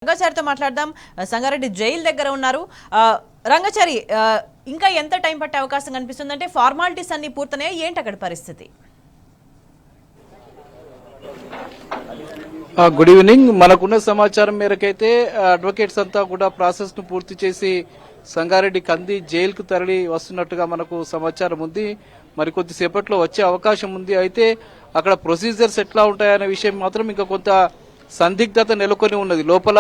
రంగాచారితో మాట్లాడదాం. సంగారెడ్డి జైలు దగ్గర ఉన్నారు. రంగాచారి, ఇంకా ఎంత టైం పట్టే అవకాశం కనిపిస్తుంది? అంటే ఫార్మాలిటీస్ అన్ని పూర్తయినాయి, ఏంటి అక్కడ పరిస్థితి? Good evening. మనకున్న సమాచారం మేరకైతే అడ్వకేట్స్ అంతా కూడా ప్రాసెస్ ను పూర్తి చేసి సంగారెడ్డి కంది జైలుకు తరలి వస్తున్నట్టుగా మనకు సమాచారం ఉంది. మరి కొద్దిసేపట్లో వచ్చే అవకాశం ఉంది. అయితే అక్కడ ప్రొసీజర్స్ ఎట్లా ఉంటాయనే విషయం మాత్రం ఇంకా కొంత సందిగ్ధత నెలకొని ఉన్నది. లోపల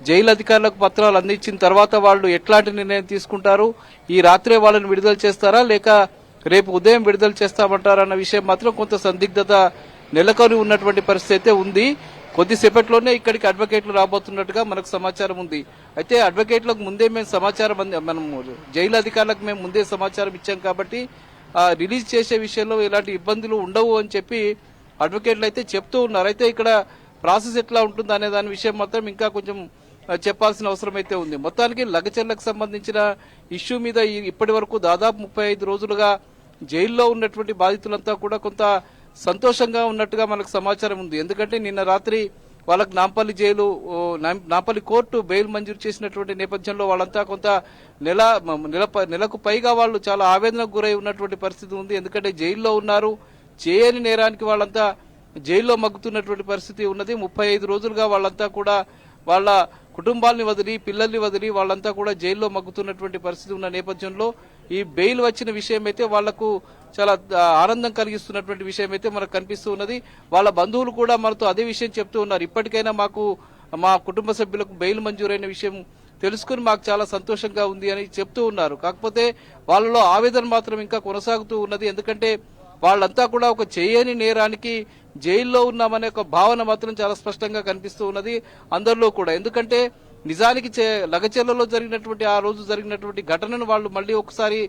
జైలు అధికారులకు పత్రాలు అందించిన తర్వాత వాళ్ళు ఎట్లాంటి నిర్ణయం తీసుకుంటారు, ఈ రాత్రే వాళ్ళని విడుదల చేస్తారా లేక రేపు ఉదయం విడుదల చేస్తామంటారా అన్న విషయం మాత్రం కొంత సందిగ్ధత నెలకొని ఉన్నటువంటి పరిస్థితి అయితే ఉంది. కొద్దిసేపట్లోనే ఇక్కడికి అడ్వకేట్లు రాబోతున్నట్టుగా మనకు సమాచారం ఉంది. అయితే అడ్వకేట్లకు ముందే మేము సమాచారం మనం జైలు అధికారులకు మేము ముందే సమాచారం ఇచ్చాం కాబట్టి రిలీజ్ చేసే విషయంలో ఎలాంటి ఇబ్బందులు ఉండవు అని చెప్పి అడ్వకేట్లు అయితే చెప్తూ ఉన్నారు. అయితే ఇక్కడ ప్రాసెస్ ఎట్లా ఉంటుంది అనే దాని విషయం మాత్రం ఇంకా కొంచెం చెప్పాల్సిన అవసరం అయితే ఉంది. మొత్తానికి లగచర్లకు సంబంధించిన ఇష్యూ మీద ఇప్పటి వరకు దాదాపు 35 రోజులుగా జైల్లో ఉన్నటువంటి బాధితులంతా కూడా కొంత సంతోషంగా ఉన్నట్టుగా మనకు సమాచారం ఉంది. ఎందుకంటే నిన్న రాత్రి వాళ్ళకు నాంపల్లి కోర్టు బెయిల్ మంజూరు చేసినటువంటి నేపథ్యంలో వాళ్ళంతా కొంత నెలకు పైగా వాళ్ళు చాలా ఆవేదనకు గురై ఉన్నటువంటి పరిస్థితి ఉంది. ఎందుకంటే జైల్లో ఉన్నారు, చేయని నేరానికి వాళ్ళంతా జైల్లో మగ్గుతున్నటువంటి పరిస్థితి ఉన్నది. 35 రోజులుగా వాళ్ళంతా కూడా వాళ్ళ కుటుంబాలని వదిలి పిల్లల్ని వదిలి వాళ్ళంతా కూడా జైల్లో మగ్గుతున్నటువంటి పరిస్థితి ఉన్న నేపథ్యంలో ఈ బెయిల్ వచ్చిన విషయం అయితే వాళ్లకు చాలా ఆనందం కలిగిస్తున్నటువంటి విషయం అయితే మనకు కనిపిస్తూ ఉన్నది. వాళ్ళ బంధువులు కూడా మనతో అదే విషయం చెప్తూ ఉన్నారు. ఇప్పటికైనా మా కుటుంబ సభ్యులకు బెయిల్ మంజూరైన విషయం తెలుసుకుని మాకు చాలా సంతోషంగా ఉంది అని చెప్తూ ఉన్నారు. కాకపోతే వాళ్ళలో ఆవేదన మాత్రం ఇంకా కొనసాగుతూ ఉన్నది. ఎందుకంటే వాళ్ళంతా కూడా ఒక చేయని నేరానికి జైల్లో ఉన్నామనే ఒక భావన మాత్రం చాలా స్పష్టంగా కనిపిస్తూ ఉన్నది అందరిలో కూడా. ఎందుకంటే నిజానికి లగచెర్లలో జరిగినటువంటి ఆ రోజు జరిగినటువంటి ఘటనను వాళ్ళు మళ్ళీ ఒకసారి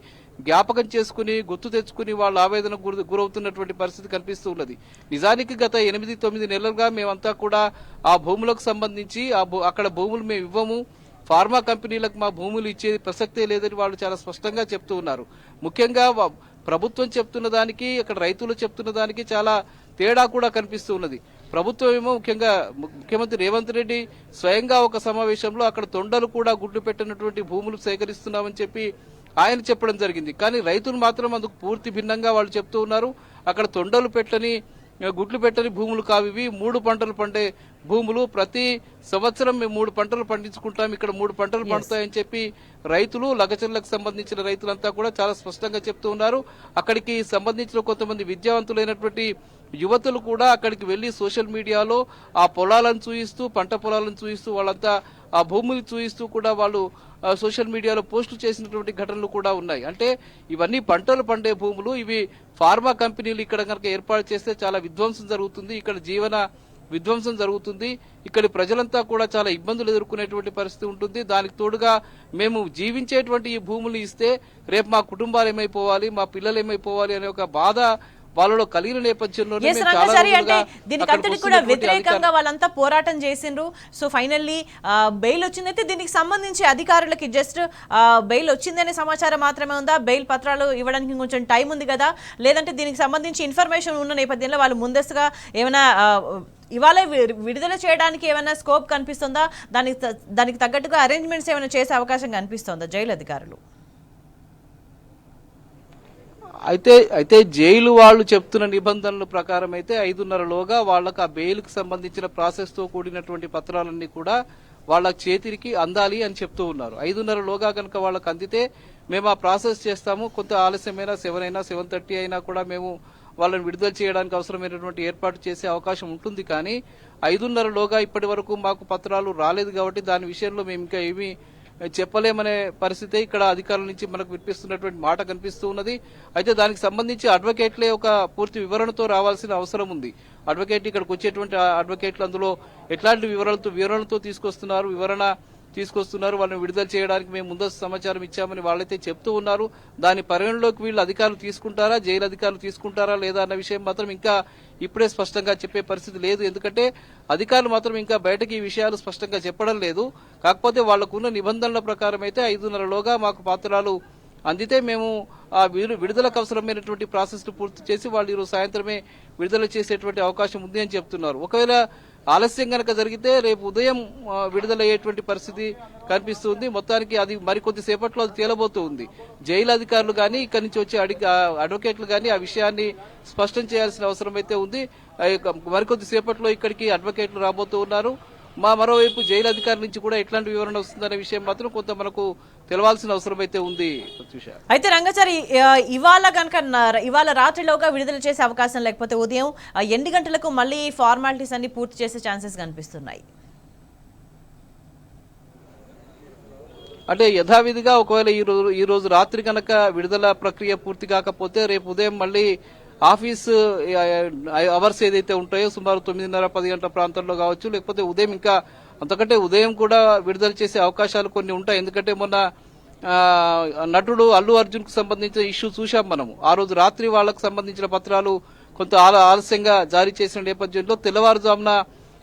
జ్ఞాపకం చేసుకుని గుర్తు తెచ్చుకుని వాళ్ళు ఆవేదనకు గురవుతున్నటువంటి పరిస్థితి కనిపిస్తూ ఉన్నది. నిజానికి గత 8-9 నెలలుగా మేమంతా కూడా ఆ భూములకు సంబంధించి అక్కడ భూములు మేము ఇవ్వము, ఫార్మా కంపెనీలకు మా భూములు ఇచ్చేది ప్రసక్తే లేదని వాళ్ళు చాలా స్పష్టంగా చెప్తూ ఉన్నారు. ముఖ్యంగా ప్రభుత్వం చెప్తున్న దానికి అక్కడ రైతులు చెప్తున్న దానికి చాలా తేడా కూడా కనిపిస్తూ ఉన్నది. ప్రభుత్వం ఏమో ముఖ్యంగా ముఖ్యమంత్రి రేవంత్ రెడ్డి స్వయంగా ఒక సమావేశంలో అక్కడ తొండలు కూడా గుడ్లు పెట్టినటువంటి భూములు సేకరిస్తున్నామని చెప్పి ఆయన చెప్పడం జరిగింది. కానీ రైతులు మాత్రం అందుకు పూర్తి భిన్నంగా వాళ్ళు చెప్తూ ఉన్నారు. అక్కడ తొండలు గుడ్లు పెట్టని భూములు కావివి, 3 పంటలు పండే భూములు, ప్రతి సంవత్సరం మేము 3 పంటలు పండించుకుంటాం, ఇక్కడ 3 పంటలు పండుతాయని చెప్పి రైతులు లగచర్లకు సంబంధించిన రైతులంతా కూడా చాలా స్పష్టంగా చెప్తూ ఉన్నారు. అక్కడికి సంబంధించిన కొంతమంది విద్యావంతులైనటువంటి యువతులు కూడా అక్కడికి వెళ్లి సోషల్ మీడియాలో ఆ పొలాలను చూయిస్తూ పంట పొలాలను చూయిస్తూ వాళ్ళంతా ఆ భూములు చూయిస్తూ కూడా వాళ్ళు సోషల్ మీడియాలో పోస్టులు చేసినటువంటి ఘటనలు కూడా ఉన్నాయి. అంటే ఇవన్నీ పంటలు పండే భూములు, ఇవి ఫార్మా కంపెనీలు ఇక్కడ కనుక ఏర్పాటు చేస్తే చాలా విధ్వంసం జరుగుతుంది, ఇక్కడ జీవన విధ్వంసం జరుగుతుంది, ఇక్కడి ప్రజలంతా కూడా చాలా ఇబ్బందులు ఎదుర్కొనేటువంటి పరిస్థితి ఉంటుంది. దానికి తోడుగా మేము జీవించేటువంటి ఈ భూములు ఇస్తే రేపు మా కుటుంబాలు ఏమైపోవాలి, మా పిల్లలు ఏమైపోవాలి అనే ఒక బాధ వాళ్ళలో కలిగిన నేపథ్యంలో దీనికి కూడా వ్యతిరేకంగా వాళ్ళంతా పోరాటం చేసిండ్రు. సో ఫైనల్లీ బెయిల్ వచ్చిందైతే దీనికి సంబంధించి అధికారులకి జస్ట్ బెయిల్ వచ్చిందనే సమాచారం మాత్రమే ఉందా? బెయిల్ పత్రాలు ఇవ్వడానికి కొంచెం టైం ఉంది కదా, లేదంటే దీనికి సంబంధించి ఇన్ఫర్మేషన్ ఉన్న నేపథ్యంలో వాళ్ళు ముందస్తుగా ఏమైనా ఇవాళ విడుదల చేయడానికి ఏమైనా స్కోప్ కనిపిస్తుందా? దానికి తగ్గట్టుగా అరేంజ్మెంట్స్ ఏమైనా చేసే అవకాశం కనిపిస్తుందా జైలు అధికారులు? అయితే జైలు వాళ్ళు చెప్తున్న నిబంధనల ప్రకారం అయితే 5:30లోగా వాళ్ళకు ఆ బెయిల్కి సంబంధించిన ప్రాసెస్ తో కూడినటువంటి పత్రాలన్నీ కూడా వాళ్ళ చేతికి అందాలి అని చెప్తూ ఉన్నారు. 5:30లోగా కనుక వాళ్ళకి అందితే మేము ఆ ప్రాసెస్ చేస్తాము, కొంత ఆలస్యమైనా 7 అయినా 7:30 అయినా కూడా మేము వాళ్ళని విడుదల చేయడానికి అవసరమైనటువంటి ఏర్పాటు చేసే అవకాశం ఉంటుంది. కానీ 5:30లోగా ఇప్పటి వరకు మాకు పత్రాలు రాలేదు కాబట్టి దాని విషయంలో మేము ఇంకా ఏమీ చెప్పలేమనే పరిస్థితి ఇక్కడ అధికారుల నుంచి మనకు వినిపిస్తున్నటువంటి మాట కనిపిస్తూ ఉన్నది. అయితే దానికి సంబంధించి అడ్వకేట్లే ఒక పూర్తి వివరణతో రావాల్సిన అవసరం ఉంది. అడ్వకేట్ ఇక్కడికి వచ్చేటువంటి అడ్వకేట్లు అందులో ఎట్లాంటి వివరణతో తీసుకొస్తున్నారు, వాళ్ళని విడుదల చేయడానికి మేము ముందస్తు సమాచారం ఇచ్చామని వాళ్ళైతే చెప్తూ ఉన్నారు. దాని పరిగణలోకి వీళ్ళు అధికారులు తీసుకుంటారా, జైలు అధికారులు తీసుకుంటారా లేదా అన్న విషయం మాత్రం ఇంకా ఇప్పుడే స్పష్టంగా చెప్పే పరిస్థితి లేదు. ఎందుకంటే అధికారులు మాత్రం ఇంకా బయటకి ఈ విషయాలు స్పష్టంగా చెప్పడం లేదు. కాకపోతే వాళ్లకున్న నిబంధనల ప్రకారం అయితే 5:30లోగా మాకు పత్రాలు అందితే మేము ఆ విడుదలకు అవసరమైనటువంటి ప్రాసెస్ ను పూర్తి చేసి వాళ్ళు ఈరోజు సాయంత్రమే విడుదల చేసేటువంటి అవకాశం ఉంది అని చెప్తున్నారు. ఒకవేళ ఆలస్యం గనక జరిగితే రేపు ఉదయం విడుదలయ్యేటువంటి పరిస్థితి కనిపిస్తుంది. మొత్తానికి అది మరికొద్ది సేపట్లో అది తేలబోతూ ఉంది. జైలు అధికారులు కానీ ఇక్కడి నుంచి వచ్చే అడ్వకేట్లు కానీ ఆ విషయాన్ని స్పష్టం చేయాల్సిన అవసరం అయితే ఉంది. మరికొద్ది సేపట్లో ఇక్కడికి అడ్వకేట్లు రాబోతూ ఉన్నారు. మరోవైపు జైలు అధికారుల నుంచి కూడా ఎట్లాంటి వివరణ వస్తుందనే విషయం మాత్రం కొంత మనకు తెలవాల్సిన అవసరం అయితే ఉంది. అయితే రంగాచారి ఇవాళ రాత్రిలోగా విడుదల చేసే అవకాశం లేకపోతే ఉదయం ఎన్ని గంటలకు మళ్ళీ ఫార్మాలిటీస్ అన్ని పూర్తి చేసే ఛాన్సెస్ కనిపిస్తున్నాయి? అంటే యథావిధిగా ఒకవేళ ఈ రోజు రాత్రి కనుక విడుదల ప్రక్రియ పూర్తి కాకపోతే రేపు ఉదయం మళ్ళీ ఆఫీసు అవర్స్ ఏదైతే ఉంటాయో సుమారు 9:30-10 గంటల ప్రాంతంలో కావచ్చు, లేకపోతే ఉదయం ఇంకా అంతకంటే ఉదయం కూడా విడుదల చేసే అవకాశాలు కొన్ని ఉంటాయి. ఎందుకంటే మొన్న నటుడు అల్లు అర్జున్ కు సంబంధించిన ఇష్యూ చూశాం మనము. ఆ రోజు రాత్రి వాళ్లకు సంబంధించిన పత్రాలు కొంత ఆలస్యంగా జారీ చేసిన నేపథ్యంలో తెల్లవారుజామున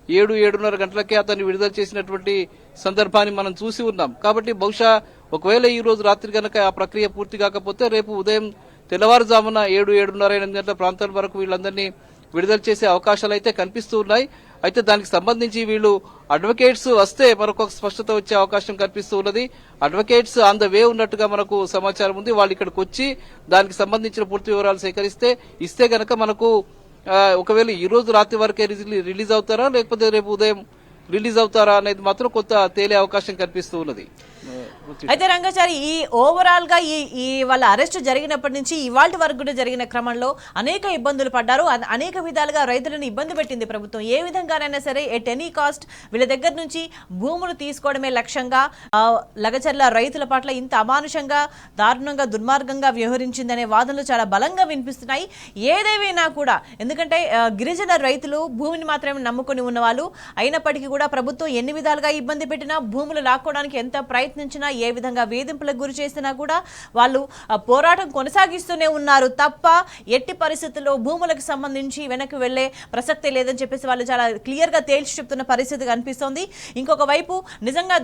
7-7:30 గంటలకే అతన్ని విడుదల చేసినటువంటి సందర్భాన్ని మనం చూసి ఉన్నాం. కాబట్టి బహుశా ఒకవేళ ఈ రోజు రాత్రి కనుక ఆ ప్రక్రియ పూర్తి కాకపోతే రేపు ఉదయం తెల్లవారుజామున 7-7:30-8 గంటల ప్రాంతాల వరకు వీళ్ళందరినీ విడుదల చేసే అవకాశాలు అయితే కనిపిస్తూ ఉన్నాయి. అయితే దానికి సంబంధించి వీళ్ళు అడ్వకేట్స్ వస్తే మరొక స్పష్టత వచ్చే అవకాశం కనిపిస్తూ ఉన్నది. అడ్వకేట్స్ ఆన్ ద వే ఉన్నట్టుగా మనకు సమాచారం ఉంది. వాళ్ళు ఇక్కడికి వచ్చి దానికి సంబంధించిన పూర్తి వివరాలు ఇస్తే గనక మనకు ఒకవేళ ఈ రోజు రాత్రి వరకే రిలీజ్ అవుతారా లేకపోతే రేపు ఉదయం రిలీజ్ అవుతారా అనేది మాత్రం కొంత తేలే అవకాశం కనిపిస్తూ ఉన్నది. అయితే రంగాచారి ఈ ఓవరాల్ గా ఈ వాళ్ళ అరెస్ట్ జరిగినప్పటి నుంచి ఇవాళ వరకు కూడా జరిగిన క్రమంలో అనేక ఇబ్బందులు పడ్డారు. అనేక విధాలుగా రైతులను ఇబ్బంది పెట్టింది ప్రభుత్వం. ఏ విధంగానైనా సరే ఎట్ ఎనీ కాస్ట్ వీళ్ళ దగ్గర నుంచి భూములు తీసుకోవడమే లక్ష్యంగా లగచర్ల రైతుల పట్ల ఇంత అమానుషంగా దారుణంగా దుర్మార్గంగా వ్యవహరించిందనే వాదనలు చాలా బలంగా వినిపిస్తున్నాయి. ఏదేమైనా కూడా ఎందుకంటే గిరిజన రైతులు భూమిని మాత్రమే నమ్ముకొని ఉన్నవాళ్ళు అయినప్పటికీ కూడా ప్రభుత్వం ఎన్ని విధాలుగా ఇబ్బంది పెట్టినా భూములు లాక్కోవడానికి ఎంత ప్రయత్నించినా ఏ విధంగా వేధింపులకు గురి చేసినా కూడా వాళ్ళు పోరాటం కొనసాగిస్తూనే ఉన్నారు తప్ప ఎట్టి పరిస్థితుల్లో భూములకు సంబంధించి వెనక్కి వెళ్లే ప్రసక్తే లేదని చెప్పేసి వాళ్ళు చాలా క్లియర్ గా తేల్చి చెప్తున్న పరిస్థితి కనిపిస్తోంది. ఇంకొక వైపు నిజంగా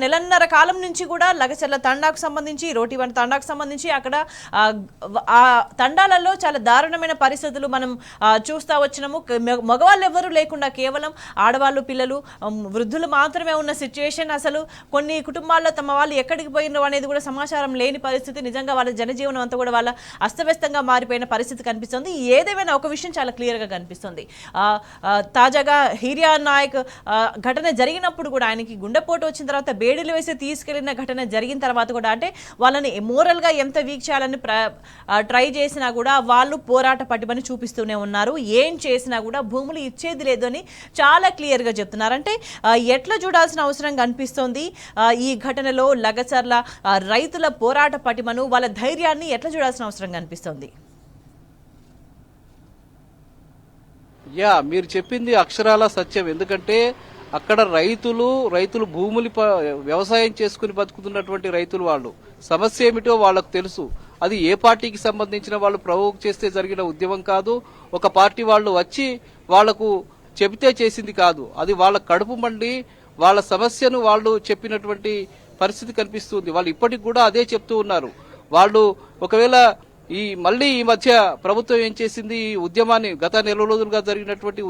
నెలన్నర కాలం నుంచి కూడా లగచర్ల తండాకు సంబంధించి రోటివన్ తండాకు సంబంధించి అక్కడ ఆ తండాలలో చాలా దారుణమైన పరిస్థితులు మనం చూస్తా వచ్చినాము. మగవాళ్ళు ఎవరు లేకుండా కేవలం ఆడవాళ్ళు పిల్లలు వృద్ధులు మాత్రమే ఉన్న సిచ్యువేషన్. అసలు కొన్ని కుటుంబాల్లో తమ వాళ్ళు ఎక్కడికి పోయినో అనేది కూడా సమాచారం లేని పరిస్థితి. నిజంగా వాళ్ళ జనజీవనం అంతా కూడా వాళ్ళ అస్తవ్యస్తంగా మారిపోయిన పరిస్థితి కనిపిస్తుంది. ఏదేమైనా ఒక విషయం చాలా క్లియర్ గా కనిపిస్తుంది. తాజాగా హీరియా నాయక్ ఘటన జరిగినప్పుడు కూడా ఆయనకి గుండెపోటు వచ్చిన తర్వాత బేడీలు వేసి తీసుకెళ్లిన ఘటన జరిగిన తర్వాత కూడా అంటే వాళ్ళని మోరల్ గా ఎంత వీక్ చేయాలని ట్రై చేసినా కూడా వాళ్ళు పోరాట పటిమని చూపిస్తూనే ఉన్నారు. ఏం చేసినా కూడా భూములు ఇచ్చేది లేదు అని చాలా క్లియర్ గా చెప్తున్నారు. అంటే ఎట్లా చూడాల్సిన అవసరం కనిపిస్తోంది ఈ ఘటనలో లగచర్ల రైతుల పోరాట పటిమను వాళ్ళ ధైర్యాన్ని ఎట్లా చూడాల్సిన అవసరం కనిపిస్తోంది? మీరు చెప్పింది అక్షరాల సత్యం. ఎందుకంటే అక్కడ రైతులు భూములు వ్యవసాయం చేసుకుని బతుకుతున్నటువంటి రైతులు వాళ్ళు సమస్య ఏమిటో వాళ్ళకు తెలుసు. అది ఏ పార్టీకి సంబంధించిన వాళ్ళు ప్రవోక్ చేస్తే జరిగిన ఉద్యమం కాదు. ఒక పార్టీ వాళ్ళు వచ్చి వాళ్లకు చెబితే చేసింది కాదు. అది వాళ్ళ కడుపు మండి వాళ్ళ సమస్యను వాళ్ళు చెప్పినటువంటి పరిస్థితి కనిపిస్తుంది. వాళ్ళు ఇప్పటికి కూడా అదే చెప్తూ ఉన్నారు. వాళ్ళు ఒకవేళ మళ్ళీ ఈ మధ్య ప్రభుత్వం ఏం చేసింది, ఈ ఉద్యమాన్ని గత నెల రోజులుగా జరిగినటువంటి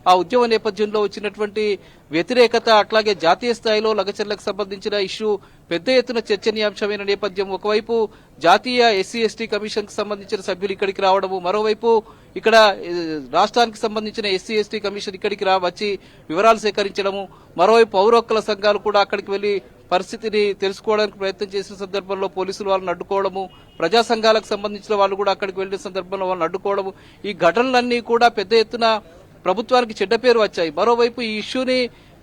ఆ ఉద్యమ నేపథ్యంలో వచ్చినటువంటి వ్యతిరేకత అట్లాగే జాతీయ స్థాయిలో లగచర్లకు సంబంధించిన ఇష్యూ పెద్ద ఎత్తున చర్చనీయాంశమైన నేపథ్యం. ఒకవైపు జాతీయ ఎస్సీ/ఎస్టీ కమిషన్ కు సంబంధించిన సభ్యులు ఇక్కడికి రావడము, మరోవైపు ఇక్కడ రాష్ట్రానికి సంబంధించిన ఎస్సీ/ఎస్టీ కమిషన్ ఇక్కడికి వచ్చి వివరాలు సేకరించడము, మరోవైపు పౌర హక్కుల సంఘాలు కూడా అక్కడికి వెళ్లి పరిస్థితిని తెలుసుకోవడానికి ప్రయత్నం చేసిన సందర్భంలో పోలీసులు వాళ్ళని అడ్డుకోవడము, ప్రజా సంఘాలకు సంబంధించిన వాళ్ళు కూడా అక్కడికి వెళ్లిన సందర్భంలో వాళ్ళని అడ్డుకోవడము, ఈ ఘటనలన్నీ కూడా పెద్ద ఎత్తున ప్రభుత్వానికి చెడ్డ పేరు వచ్చాయి. మరోవైపు ఈ ఇష్యూని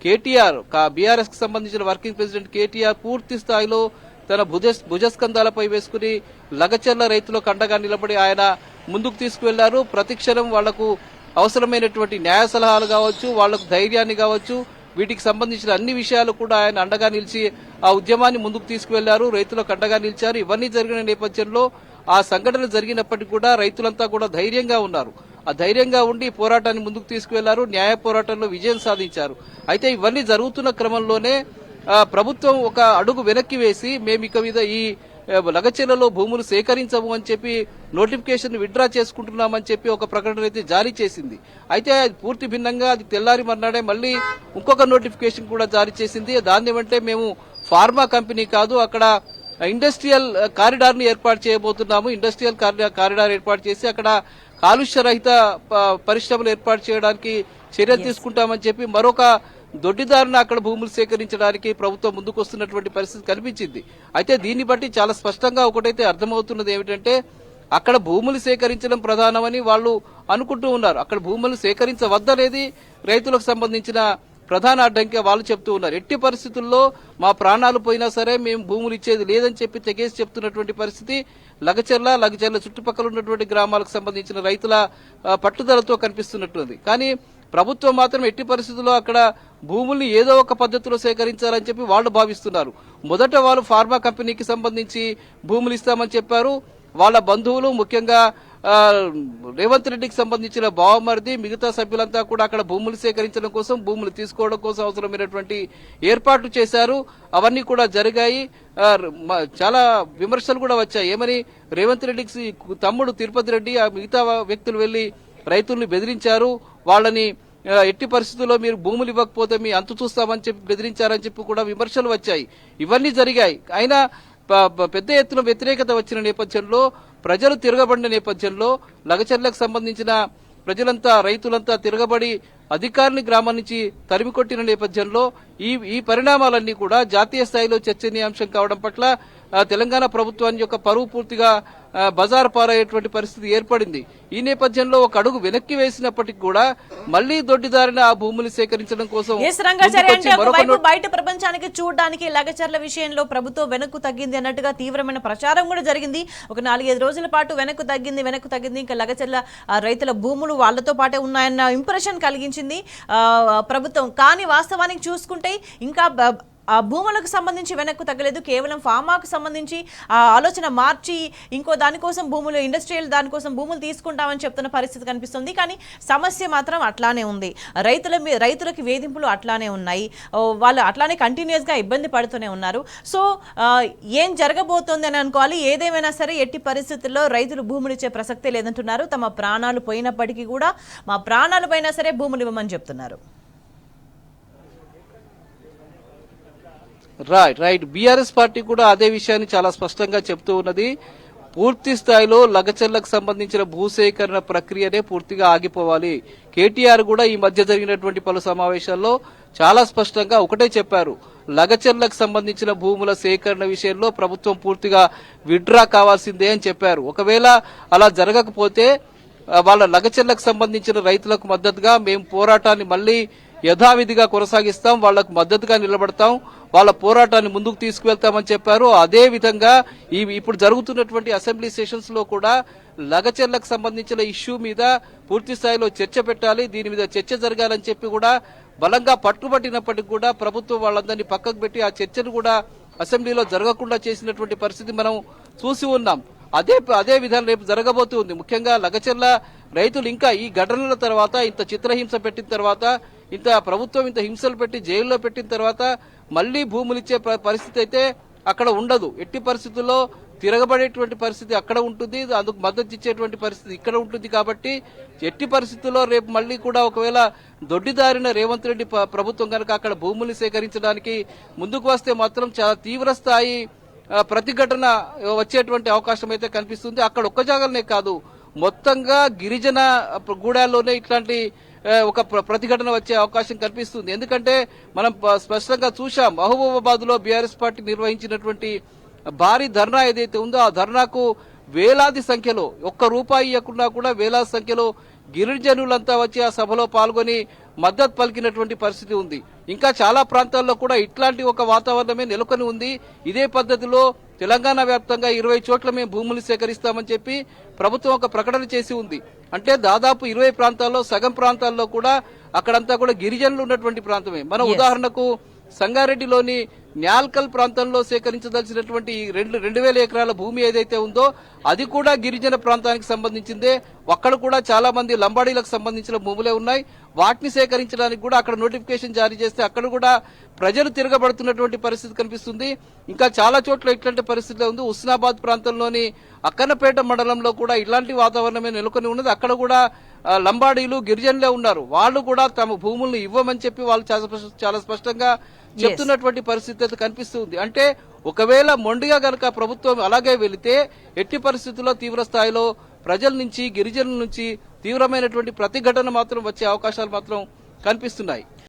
కేటీఆర్ బీఆర్ఎస్ కు సంబంధించిన వర్కింగ్ ప్రెసిడెంట్ కేటీఆర్ పూర్తి స్థాయిలో తన భుజస్కంధాలపై వేసుకుని లగచర్ల రైతులకు అండగా నిలబడి ఆయన ముందుకు తీసుకువెళ్లారు. ప్రతిక్షణం వాళ్లకు అవసరమైనటువంటి న్యాయ సలహాలు కావచ్చు, వాళ్లకు ధైర్యాన్ని కావచ్చు, వీటికి సంబంధించిన అన్ని విషయాలు కూడా ఆయన అండగా నిలిచి ఆ ఉద్యమాన్ని ముందుకు తీసుకువెళ్లారు. రైతులకు అండగా నిలిచారు. ఇవన్నీ జరిగిన నేపథ్యంలో ఆ సంఘటన జరిగినప్పటికీ కూడా రైతులంతా కూడా ధైర్యంగా ఉన్నారు. ఆ ధైర్యంగా ఉండి పోరాటాన్ని ముందుకు తీసుకువెళ్లారు. న్యాయ పోరాటంలో విజయం సాధించారు. అయితే ఇవన్నీ జరుగుతున్న క్రమంలోనే ప్రభుత్వం ఒక అడుగు వెనక్కి వేసి మేము ఇక మీద ఈ లగచర్లలో భూములు సేకరించము అని చెప్పి నోటిఫికేషన్ విత్డ్రా చేసుకుంటున్నామని చెప్పి ఒక ప్రకటన అయితే జారీ చేసింది. అయితే అది పూర్తి భిన్నంగా అది తెల్లారి మర్నాడే మళ్ళీ ఇంకొక నోటిఫికేషన్ కూడా జారీ చేసింది. దాన్ని ఏమంటే మేము ఫార్మా కంపెనీ కాదు, అక్కడ ఇండస్ట్రియల్ కారిడార్ ని ఏర్పాటు చేయబోతున్నాము. ఇండస్ట్రియల్ కారిడార్ ఏర్పాటు చేసి అక్కడ కాలుష్య రహిత పరిశ్రమలు ఏర్పాటు చేయడానికి చర్యలు తీసుకుంటామని చెప్పి మరొక దొడ్డిదారున అక్కడ భూములు సేకరించడానికి ప్రభుత్వం ముందుకు వస్తున్నటువంటి పరిస్థితి కనిపించింది. అయితే దీన్ని బట్టి చాలా స్పష్టంగా ఒకటైతే అర్థమవుతున్నది ఏమిటంటే అక్కడ భూములు సేకరించడం ప్రధానమని వాళ్ళు అనుకుంటూ ఉన్నారు. అక్కడ భూములు సేకరించవద్దనేది రైతులకు సంబంధించిన ప్రధాన అడ్డంకి వాళ్ళు చెప్తూ ఉన్నారు. ఎట్టి పరిస్థితుల్లో మా ప్రాణాలు పోయినా సరే మేము భూములు ఇచ్చేది లేదని చెప్పి తెగేసి చెప్తున్నటువంటి పరిస్థితి లగచెర్ల చుట్టుపక్కల ఉన్నటువంటి గ్రామాలకు సంబంధించిన రైతుల పట్టుదలతో కనిపిస్తున్నట్టుంది. కానీ ప్రభుత్వం మాత్రం ఎట్టి పరిస్థితుల్లో అక్కడ భూముల్ని ఏదో ఒక పద్ధతిలో సేకరించాలని చెప్పి వాళ్ళు భావిస్తున్నారు. మొదట వాళ్ళు ఫార్మా కంపెనీకి సంబంధించి భూములు ఇస్తామని చెప్పారు. వాళ్ళ బంధువులు ముఖ్యంగా రేవంత్ రెడ్డికి సంబంధించిన బావమరిది మిగతా సభ్యులంతా కూడా అక్కడ భూములు సేకరించడం కోసం భూములు తీసుకోవడం కోసం అవసరమైనటువంటి ఏర్పాట్లు చేశారు. అవన్నీ కూడా జరిగాయి. చాలా విమర్శలు కూడా వచ్చాయి. ఏమని రేవంత్ రెడ్డికి తమ్ముడు తిరుపతి రెడ్డి ఆ మిగతా వ్యక్తులు వెళ్లి రైతుల్ని బెదిరించారు. వాళ్ళని ఎట్టి పరిస్థితుల్లో మీరు భూములు ఇవ్వకపోతే మీ అంతు చూస్తామని చెప్పి బెదిరించారని చెప్పి కూడా విమర్శలు వచ్చాయి. ఇవన్నీ జరిగాయి. అయినా పెద్ద ఎత్తున వ్యతిరేకత వచ్చిన నేపథ్యంలో ప్రజలు తిరగబడిన నేపథ్యంలో లగచెర్లకు సంబంధించిన ప్రజలంతా రైతులంతా తిరగబడి అధికారిని గ్రామం నుంచి తరిమికొట్టిన నేపథ్యంలో ఈ పరిణామాలన్నీ కూడా జాతీయ స్థాయిలో చర్చనీయాంశం కావడం పట్ల తెలంగాణ ప్రభుత్వాన్ని యొక్క పరువు పూర్తిగా బజారు పారయ్యేటువంటి పరిస్థితి ఏర్పడింది. ఈ నేపథ్యంలో ఒక అడుగు వెనక్కి వేసినప్పటికీ కూడా మళ్లీ దొడ్డిదారిన ఆ భూములు సేకరించడం కోసం బయట ప్రపంచానికి చూడడానికి లగచెర్ల విషయంలో ప్రభుత్వం వెనక్కు తగ్గింది అన్నట్టుగా తీవ్రమైన ప్రచారం కూడా జరిగింది. ఒక 4-5 రోజుల పాటు వెనక్కు తగ్గింది. ఇంకా లగచెర్ల రైతుల భూములు వాళ్లతో పాటే ఉన్నాయన్న ఇంప్రెషన్ కలిగించింది ప్రభుత్వం. కానీ వాస్తవానికి చూసుకుంటే ఇంకా ఆ భూములకు సంబంధించి వెనక్కు తగ్గలేదు. కేవలం ఫార్మాకు సంబంధించి ఆ ఆలోచన మార్చి ఇంకో దానికోసం భూములు ఇండస్ట్రియల్ దానికోసం భూములు తీసుకుంటామని చెప్తున్న పరిస్థితి కనిపిస్తుంది. కానీ సమస్య మాత్రం అట్లానే ఉంది. రైతులకి వేధింపులు అట్లానే ఉన్నాయి. వాళ్ళు అట్లానే కంటిన్యూస్గా ఇబ్బంది పడుతూనే ఉన్నారు. సో ఏం జరగబోతోంది అని అనుకోవాలి. ఏదేమైనా సరే ఎట్టి పరిస్థితుల్లో రైతులు భూములు ఇచ్చే ప్రసక్తే లేదంటున్నారు. తమ ప్రాణాలు పోయినప్పటికీ కూడా మా ప్రాణాలు పోయినా సరే భూములు ఇవ్వమని చెప్తున్నారు. రైట్ బీఆర్ఎస్ పార్టీ కూడా అదే విషయాన్ని చాలా స్పష్టంగా చెప్తూ ఉన్నది. పూర్తి స్థాయిలో లగచెర్లకు సంబంధించిన భూసేకరణ ప్రక్రియనే పూర్తిగా ఆగిపోవాలి. కేటీఆర్ కూడా ఈ మధ్య జరిగినటువంటి పలు సమావేశాల్లో చాలా స్పష్టంగా ఒకటే చెప్పారు. లగచెర్లకు సంబంధించిన భూముల సేకరణ విషయంలో ప్రభుత్వం పూర్తిగా విత్డ్రా కావాల్సిందే అని చెప్పారు. ఒకవేళ అలా జరగకపోతే వాళ్ళ లగచెర్లకు సంబంధించిన రైతులకు మద్దతుగా మేము పోరాటాన్ని మళ్లీ యథావిధిగా కొనసాగిస్తాం, వాళ్లకు మద్దతుగా నిలబడతాం, వాళ్ళ పోరాటాన్ని ముందుకు తీసుకువెళ్తామని చెప్పారు. అదే విధంగా ఇప్పుడు జరుగుతున్నటువంటి అసెంబ్లీ సెషన్స్ లో కూడా లగచెర్లకు సంబంధించిన ఇష్యూ మీద పూర్తి స్థాయిలో చర్చ పెట్టాలి, దీని మీద చర్చ జరగాలని చెప్పి కూడా బలంగా పట్టుబట్టినప్పటికీ కూడా ప్రభుత్వం వాళ్ళందరినీ పక్కకు పెట్టి ఆ చర్చను కూడా అసెంబ్లీలో జరగకుండా చేసినటువంటి పరిస్థితి మనం చూసి ఉన్నాం. అదే విధానం రేపు జరగబోతుంది. ముఖ్యంగా లగచెర్ల రైతులు ఇంకా ఈ ఘటనల తర్వాత ఇంత చిత్రహింస పెట్టిన తర్వాత ప్రభుత్వం ఇంత హింసలు పెట్టి జైల్లో పెట్టిన తర్వాత మళ్లీ భూములు ఇచ్చే పరిస్థితి అయితే అక్కడ ఉండదు. ఎట్టి పరిస్థితుల్లో తిరగబడేటువంటి పరిస్థితి అక్కడ ఉంటుంది, అందుకు మద్దతు ఇచ్చేటువంటి పరిస్థితి ఇక్కడ ఉంటుంది. కాబట్టి ఎట్టి పరిస్థితుల్లో రేపు మళ్లీ కూడా ఒకవేళ దొడ్డిదారిన రేవంత్ రెడ్డి ప్రభుత్వం కనుక అక్కడ భూములు సేకరించడానికి ముందుకు వస్తే మాత్రం చాలా తీవ్ర స్థాయి ప్రతిఘటన వచ్చేటువంటి అవకాశం అయితే కనిపిస్తుంది. అక్కడ ఒక్క జాగాలనే కాదు, మొత్తంగా గిరిజన గూడాల్లోనే ఇట్లాంటి ఒక ప్రతిఘటన వచ్చే అవకాశం కనిపిస్తుంది. ఎందుకంటే మనం స్పష్టంగా చూశాం, మహబూబాబాద్ లో బీఆర్ఎస్ పార్టీ నిర్వహించినటువంటి భారీ ధర్నా ఏదైతే ఉందో ఆ ధర్నాకు వేలాది సంఖ్యలో, ₹1 ఇవ్వకుండా కూడా వేలాది సంఖ్యలో గిరిజనులంతా వచ్చి ఆ సభలో పాల్గొని మద్దతు పలికినటువంటి పరిస్థితి ఉంది. ఇంకా చాలా ప్రాంతాల్లో కూడా ఇట్లాంటి ఒక వాతావరణమే నెలకొని ఉంది. ఇదే పద్ధతిలో తెలంగాణ వ్యాప్తంగా 20 చోట్ల మేము భూములు సేకరిస్తామని చెప్పి ప్రభుత్వం ఒక ప్రకటన చేసి ఉంది. అంటే దాదాపు 20 ప్రాంతాల్లో సగం ప్రాంతాల్లో కూడా అక్కడంతా కూడా గిరిజనులు ఉన్నటువంటి ప్రాంతమే. మన ఉదాహరణకు సంగారెడ్డిలోని న్యాల్కల్ ప్రాంతంలో సేకరించదలిచినటువంటి 2,000 ఎకరాల భూమి ఏదైతే ఉందో అది కూడా గిరిజన ప్రాంతానికి సంబంధించిందే. అక్కడ కూడా చాలా మంది లంబాడీలకు సంబంధించిన భూములే ఉన్నాయి. వాటిని సేకరించడానికి కూడా అక్కడ నోటిఫికేషన్ జారీ చేస్తే అక్కడ కూడా ప్రజలు తిరగబడుతున్నటువంటి పరిస్థితి కనిపిస్తుంది. ఇంకా చాలా చోట్ల ఇట్లాంటి పరిస్థితి ఉంది. హుస్నాబాద్ ప్రాంతంలోని అక్కన్నపేట మండలంలో కూడా ఇలాంటి వాతావరణమే నెలకొని ఉన్నది. అక్కడ కూడా లంబాడీలు గిరిజనులే ఉన్నారు. వాళ్ళు కూడా తమ భూములను ఇవ్వమని చెప్పి వాళ్ళు చాలా స్పష్టంగా చెప్తున్నటువంటి పరిస్థితి అయితే కనిపిస్తుంది. అంటే ఒకవేళ మొండిగా గనక ప్రభుత్వం అలాగే వెళితే ఎట్టి పరిస్థితుల్లో తీవ్ర స్థాయిలో ప్రజల నుంచి గిరిజనుల నుంచి తీవ్రమైనటువంటి ప్రతిఘటన మాత్రం వచ్చే అవకాశాలు మాత్రం కనిపిస్తున్నాయి.